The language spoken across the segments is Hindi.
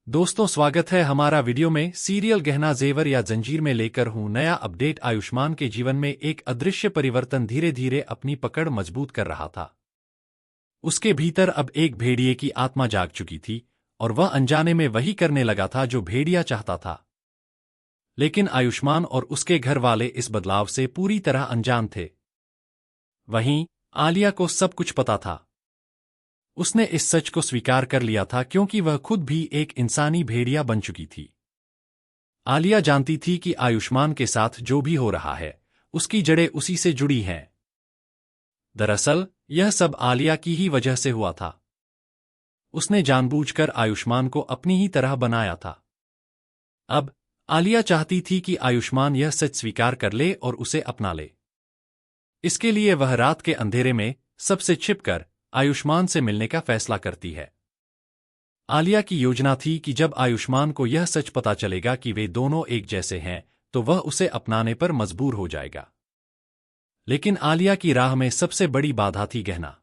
दोस्तों, स्वागत है हमारा वीडियो में। सीरियल गहना जेवर या जंजीर में लेकर हूं नया अपडेट। आयुष्मान के जीवन में एक अदृश्य परिवर्तन धीरे धीरे अपनी पकड़ मजबूत कर रहा था। उसके भीतर अब एक भेड़िए की आत्मा जाग चुकी थी और वह अनजाने में वही करने लगा था जो भेड़िया चाहता था। लेकिन आयुष्मान और उसके घर वाले इस बदलाव से पूरी तरह अनजान थे। वहीं आलिया को सब कुछ पता था। उसने इस सच को स्वीकार कर लिया था क्योंकि वह खुद भी एक इंसानी भेड़िया बन चुकी थी। आलिया जानती थी कि आयुष्मान के साथ जो भी हो रहा है उसकी जड़ें उसी से जुड़ी हैं। दरअसल यह सब आलिया की ही वजह से हुआ था। उसने जानबूझकर आयुष्मान को अपनी ही तरह बनाया था। अब आलिया चाहती थी कि आयुष्मान यह सच स्वीकार कर ले और उसे अपना ले। इसके लिए वह रात के अंधेरे में सबसे छिपकर आयुष्मान से मिलने का फैसला करती है। आलिया की योजना थी कि जब आयुष्मान को यह सच पता चलेगा कि वे दोनों एक जैसे हैं तो वह उसे अपनाने पर मजबूर हो जाएगा। लेकिन आलिया की राह में सबसे बड़ी बाधा थी गहना।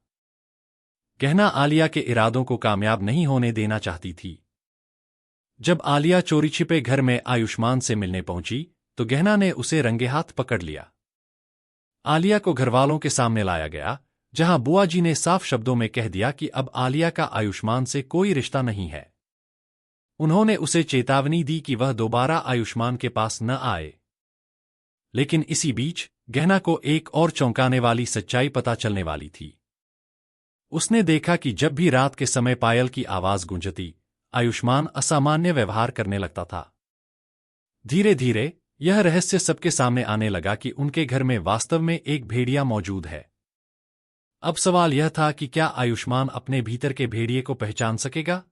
गहना आलिया के इरादों को कामयाब नहीं होने देना चाहती थी। जब आलिया चोरी छिपे घर में आयुष्मान से मिलने पहुंची तो गहना ने उसे रंगे हाथ पकड़ लिया। आलिया को घरवालों के सामने लाया गया, जहां बुआ जी ने साफ शब्दों में कह दिया कि अब आलिया का आयुष्मान से कोई रिश्ता नहीं है। उन्होंने उसे चेतावनी दी कि वह दोबारा आयुष्मान के पास न आए। लेकिन इसी बीच गहना को एक और चौंकाने वाली सच्चाई पता चलने वाली थी। उसने देखा कि जब भी रात के समय पायल की आवाज गूंजती, आयुष्मान असामान्य व्यवहार करने लगता था। धीरे धीरे यह रहस्य सबके सामने आने लगा कि उनके घर में वास्तव में एक भेड़िया मौजूद है। अब सवाल यह था कि क्या आयुष्मान अपने भीतर के भेड़िए को पहचान सकेगा?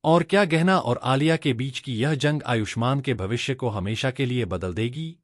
और क्या गहना और आलिया के बीच की यह जंग आयुष्मान के भविष्य को हमेशा के लिए बदल देगी?